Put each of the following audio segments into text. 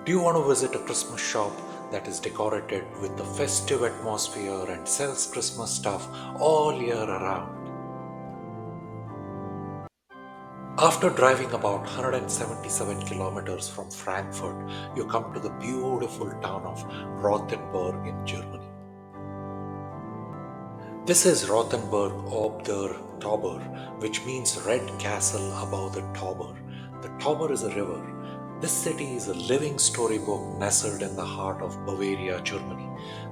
Do you want to visit a Christmas shop that is decorated with the festive atmosphere and sells Christmas stuff all year around? After driving about 177 kilometers from Frankfurt, you come to the beautiful town of Rothenburg in Germany. This is Rothenburg ob der Tauber, which means red castle above the Tauber. The Tauber is a river. This city is a living storybook nestled in the heart of Bavaria, Germany.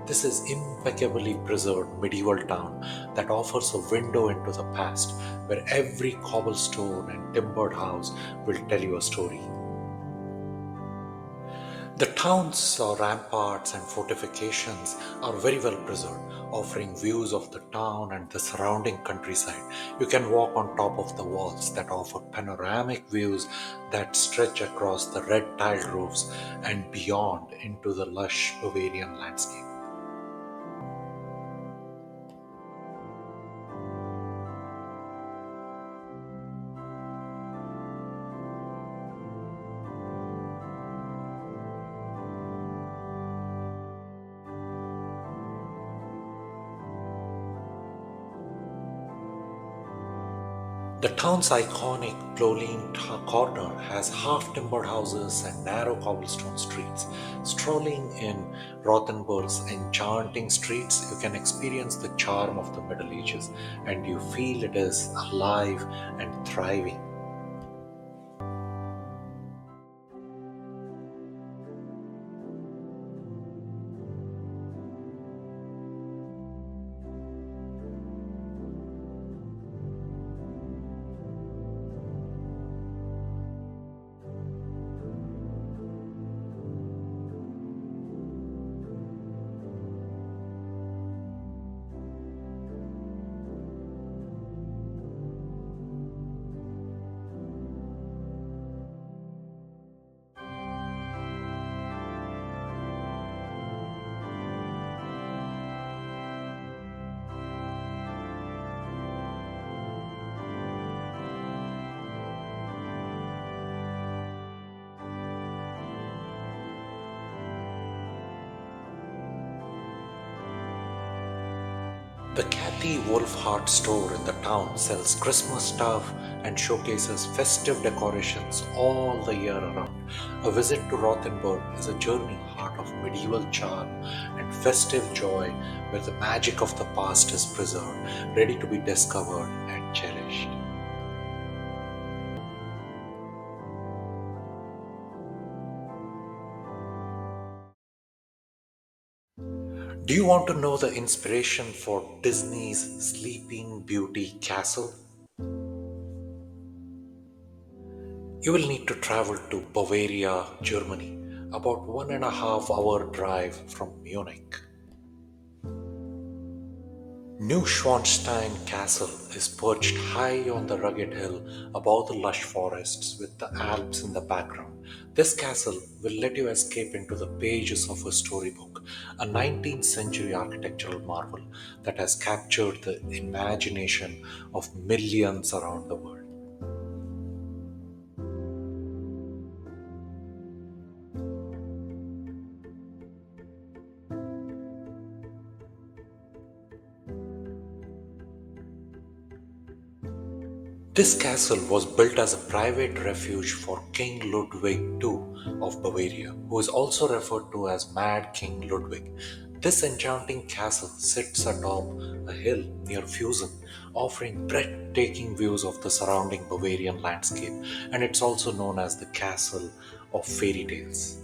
This is impeccably preserved medieval town that offers a window into the past, where every cobblestone and timbered house will tell you a story. The town's ramparts and fortifications are very well preserved, offering views of the town and the surrounding countryside. You can walk on top of the walls that offer panoramic views that stretch across the red tiled roofs and beyond into the lush Bavarian landscape. The town's iconic Ploline corner has half-timbered houses and narrow cobblestone streets. Strolling in Rothenburg's enchanting streets, you can experience the charm of the Middle Ages and you feel it is alive and thriving. The Kathy Wolfhard store in the town sells Christmas stuff and showcases festive decorations all the year around. A visit to Rothenburg is a journey heart of medieval charm and festive joy where the magic of the past is preserved, ready to be discovered and cherished. Do you want to know the inspiration for Disney's Sleeping Beauty Castle? You will need to travel to Bavaria, Germany, about 1.5 hour drive from Munich. Neuschwanstein Castle is perched high on the rugged hill above the lush forests with the Alps in the background. This castle will let you escape into the pages of a storybook, a 19th century architectural marvel that has captured the imagination of millions around the world. This castle was built as a private refuge for King Ludwig II of Bavaria, who is also referred to as Mad King Ludwig. This enchanting castle sits atop a hill near Fusen, offering breathtaking views of the surrounding Bavarian landscape, and it's also known as the Castle of Fairy Tales.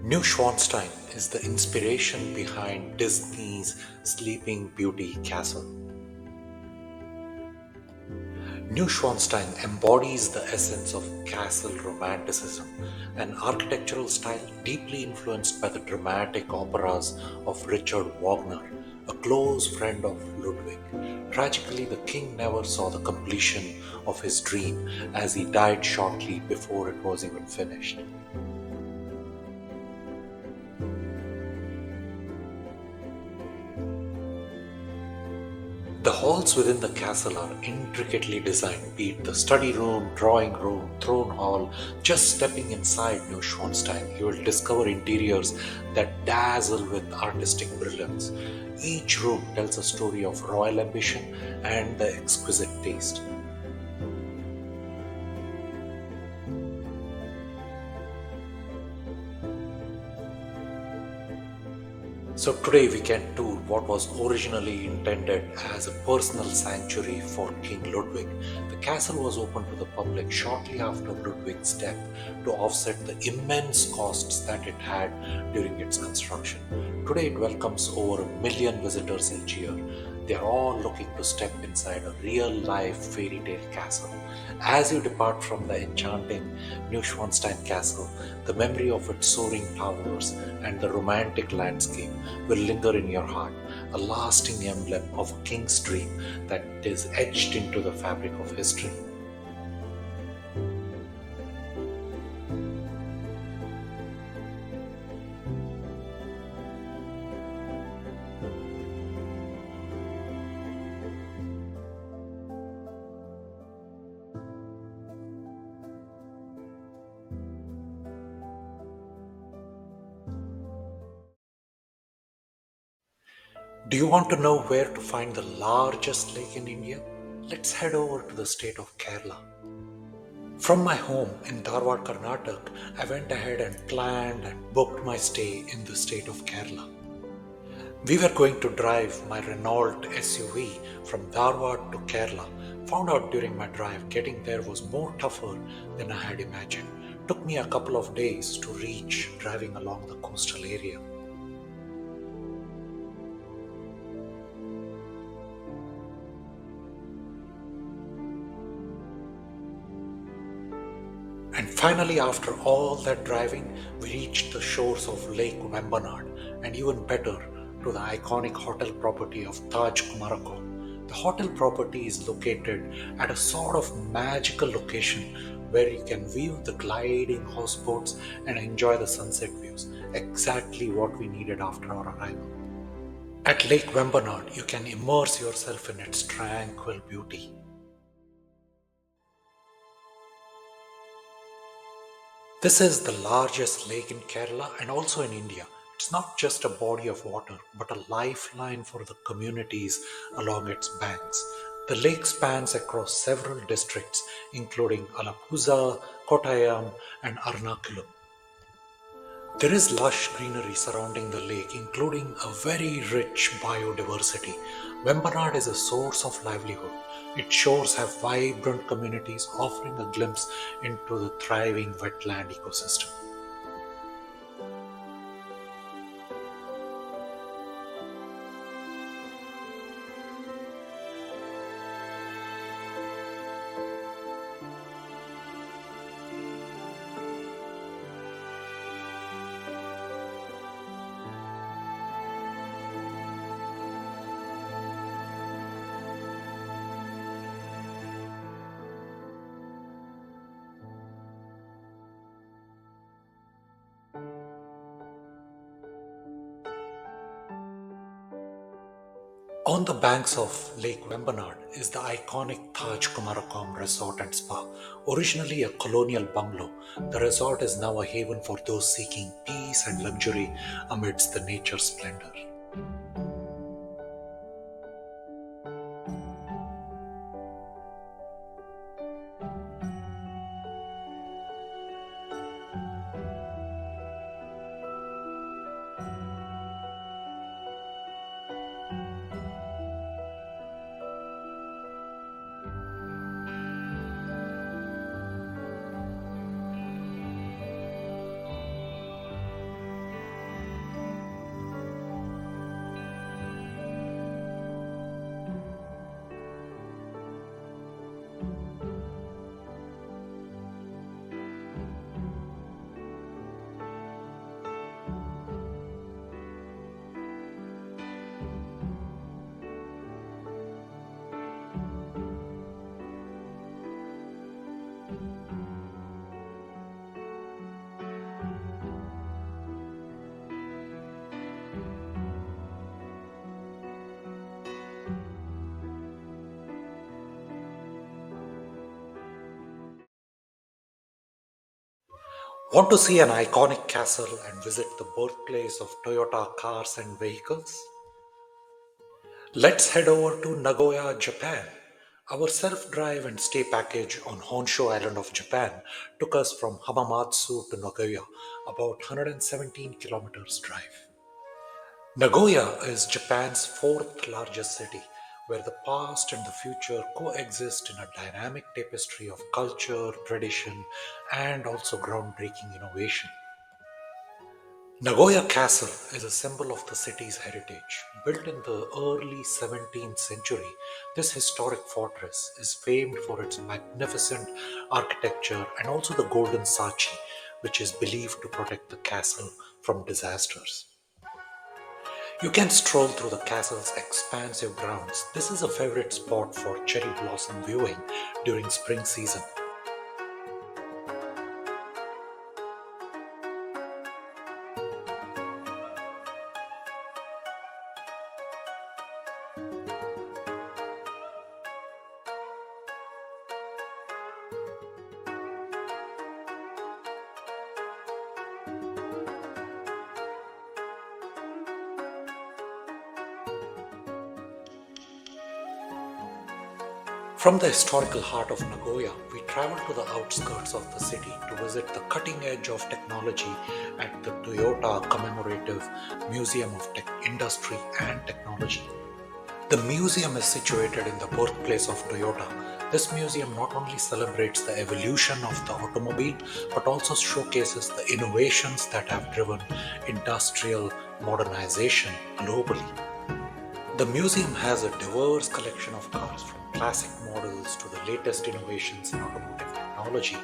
Neuschwanstein is the inspiration behind Disney's Sleeping Beauty Castle. Neuschwanstein embodies the essence of castle romanticism, an architectural style deeply influenced by the dramatic operas of Richard Wagner, a close friend of Ludwig. Tragically, the king never saw the completion of his dream as he died shortly before it was even finished. The halls within the castle are intricately designed, be it the study room, drawing room, throne hall. Just stepping inside Neuschwanstein, you will discover interiors that dazzle with artistic brilliance. Each room tells a story of royal ambition and the exquisite taste. So today we can tour what was originally intended as a personal sanctuary for King Ludwig. The castle was opened to the public shortly after Ludwig's death to offset the immense costs that it had during its construction. Today it welcomes over 1 million visitors each year. They are all looking to step inside a real-life fairy tale castle. As you depart from the enchanting Neuschwanstein Castle, the memory of its soaring towers and the romantic landscape will linger in your heart, a lasting emblem of a king's dream that is etched into the fabric of history. Do you want to know where to find the largest lake in India? Let's head over to the state of Kerala. From my home in Dharwad, Karnataka, I went ahead and planned and booked my stay in the state of Kerala. We were going to drive my Renault SUV from Dharwad to Kerala. Found out during my drive getting there was more tougher than I had imagined. Took me a couple of days to reach driving along the coastal area. And finally, after all that driving, we reached the shores of Lake Vembanad, and even better, to the iconic hotel property of Taj Kumarakom. The hotel property is located at a sort of magical location where you can view the gliding houseboats and enjoy the sunset views, exactly what we needed after our arrival. At Lake Vembanad, you can immerse yourself in its tranquil beauty. This is the largest lake in Kerala and also in India. It's not just a body of water, but a lifeline for the communities along its banks. The lake spans across several districts, including Alapuzha, Kottayam, and Ernakulam. There is lush greenery surrounding the lake, including a very rich biodiversity. Vembanad is a source of livelihood. Its shores have vibrant communities offering a glimpse into the thriving wetland ecosystem. On the banks of Lake Vembanad is the iconic Taj Kumarakom Resort and Spa. Originally a colonial bungalow, the resort is now a haven for those seeking peace and luxury amidst the nature splendor. Want to see an iconic castle and visit the birthplace of Toyota cars and vehicles? Let's head over to Nagoya, Japan. Our self-drive and stay package on Honshu Island of Japan took us from Hamamatsu to Nagoya, about 117 kilometers drive. Nagoya is Japan's fourth largest city, where the past and the future coexist in a dynamic tapestry of culture, tradition, and also groundbreaking innovation. Nagoya Castle is a symbol of the city's heritage. Built in the early 17th century, this historic fortress is famed for its magnificent architecture and also the golden sachi, which is believed to protect the castle from disasters. You can stroll through the castle's expansive grounds. This is a favorite spot for cherry blossom viewing during spring season. From the historical heart of Nagoya, we travel to the outskirts of the city to visit the cutting edge of technology at the Toyota Commemorative Museum of Industry and Technology. The museum is situated in the birthplace of Toyota. This museum not only celebrates the evolution of the automobile but also showcases the innovations that have driven industrial modernization globally. The museum has a diverse collection of cars from classic models to the latest innovations in automotive technology.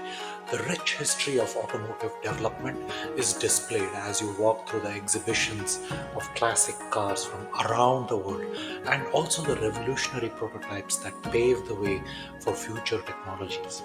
The rich history of automotive development is displayed as you walk through the exhibitions of classic cars from around the world and also the revolutionary prototypes that pave the way for future technologies.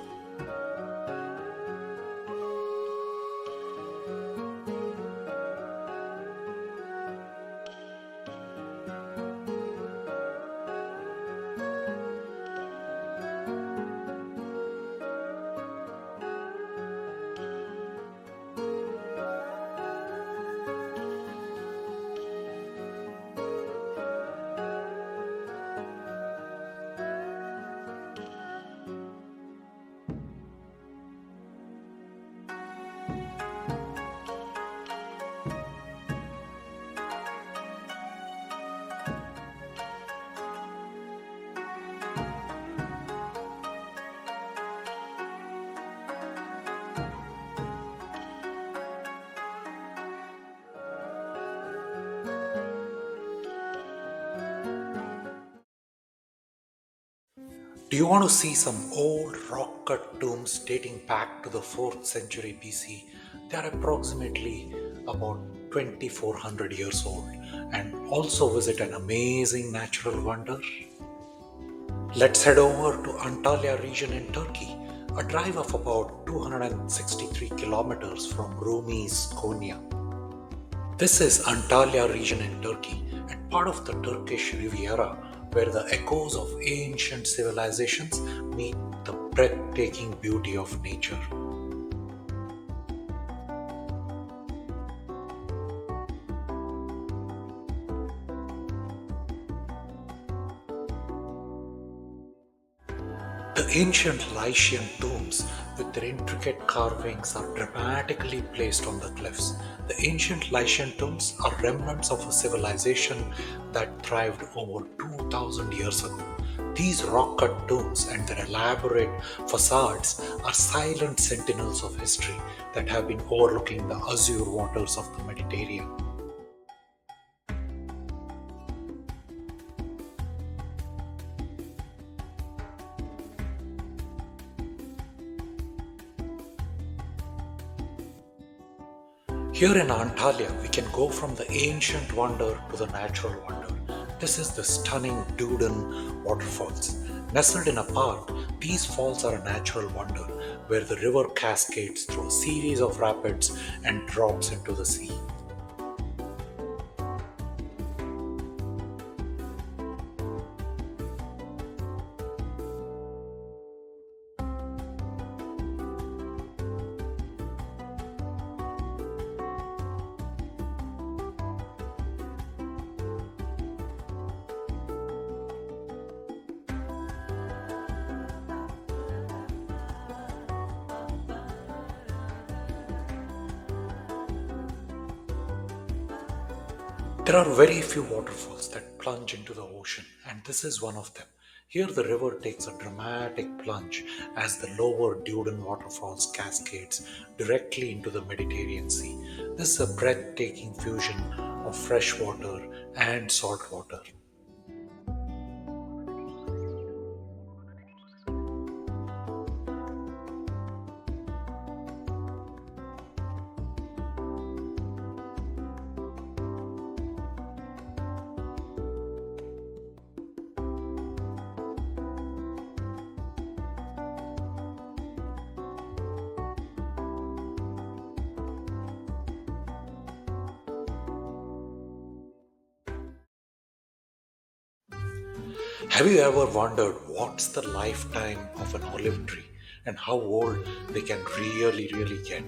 Do you want to see some old rock cut tombs dating back to the 4th century BC? They are approximately about 2400 years old and also visit an amazing natural wonder. Let's head over to Antalya region in Turkey, a drive of about 263 kilometers from Rumi's Konya. This is Antalya region in Turkey and part of the Turkish Riviera where the echoes of ancient civilizations meet the breathtaking beauty of nature. The ancient Lycian tombs with their intricate carvings are dramatically placed on the cliffs. The ancient Lycian tombs are remnants of a civilization that thrived over 2000 years ago. These rock-cut tombs and their elaborate facades are silent sentinels of history that have been overlooking the azure waters of the Mediterranean. Here in Antalya, we can go from the ancient wonder to the natural wonder. This is the stunning Duden waterfalls. Nestled in a park, these falls are a natural wonder where the river cascades through a series of rapids and drops into the sea. There are very few waterfalls that plunge into the ocean, and this is one of them. Here, the river takes a dramatic plunge as the lower Dudan waterfalls cascades directly into the Mediterranean Sea. This is a breathtaking fusion of fresh water and salt water. Have you ever wondered what's the lifetime of an olive tree and how old they can really get?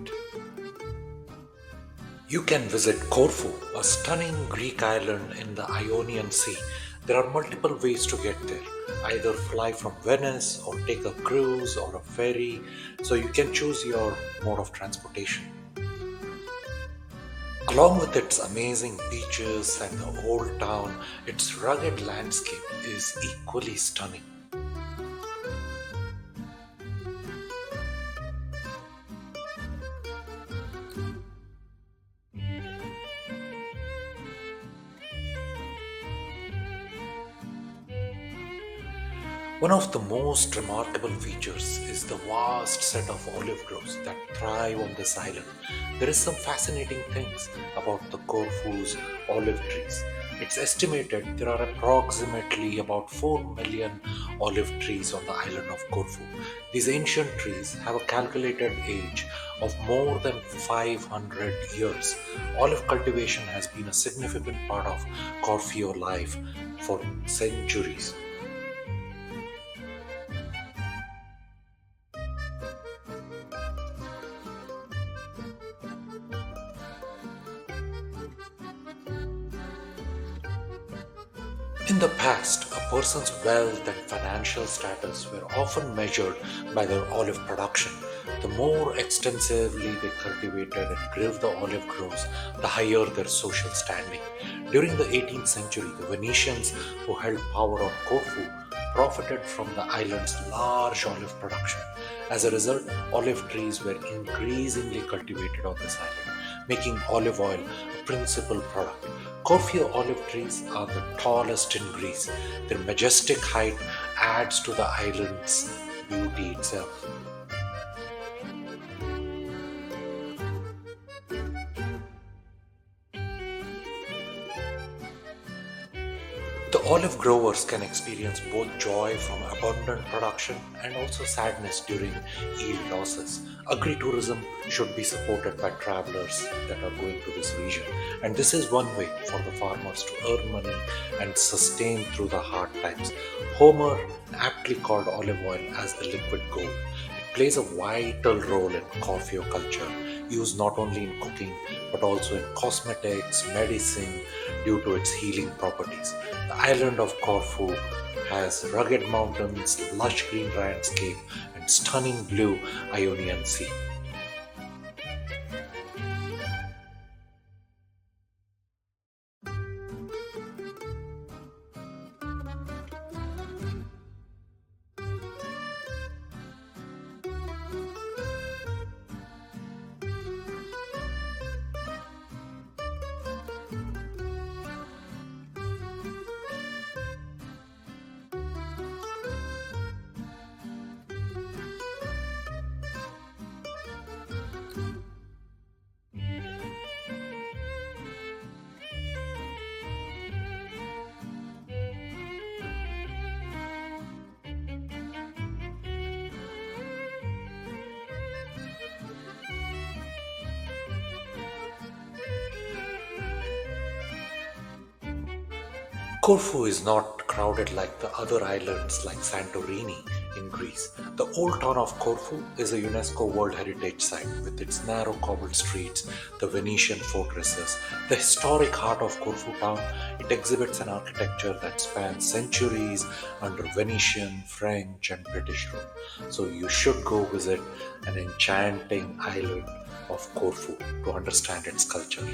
You can visit Corfu, a stunning Greek island in the Ionian Sea. There are multiple ways to get there. Either fly from Venice or take a cruise or a ferry, so you can choose your mode of transportation. Along with its amazing beaches and the old town, its rugged landscape is equally stunning. One of the most remarkable features is the vast set of olive groves that thrive on this island. There is some fascinating things about the Corfu's olive trees. It's estimated there are approximately about 4 million olive trees on the island of Corfu. These ancient trees have a calculated age of more than 500 years. Olive cultivation has been a significant part of Corfu life for centuries. In the past, a person's wealth and financial status were often measured by their olive production. The more extensively they cultivated and grew the olive groves, the higher their social standing. During the 18th century, the Venetians, who held power on Corfu, profited from the island's large olive production. As a result, olive trees were increasingly cultivated on this island, making olive oil a principal product. Corfu olive trees are the tallest in Greece. Their majestic height adds to the island's beauty itself. The olive growers can experience both joy from abundant production and also sadness during yield losses. Agritourism should be supported by travelers that are going to this region, and this is one way for the farmers to earn money and sustain through the hard times. Homer aptly called olive oil as the liquid gold. It plays a vital role in coffee culture, used not only in cooking but also in cosmetics, medicine, due to its healing properties. The island of Corfu has rugged mountains, lush green landscape, and stunning blue Ionian Sea. Corfu is not crowded like the other islands like Santorini in Greece. The old town of Corfu is a UNESCO World Heritage Site with its narrow cobbled streets, the Venetian fortresses, the historic heart of Corfu town. It exhibits an architecture that spans centuries under Venetian, French, and British rule. So you should go visit an enchanting island of Corfu to understand its culture.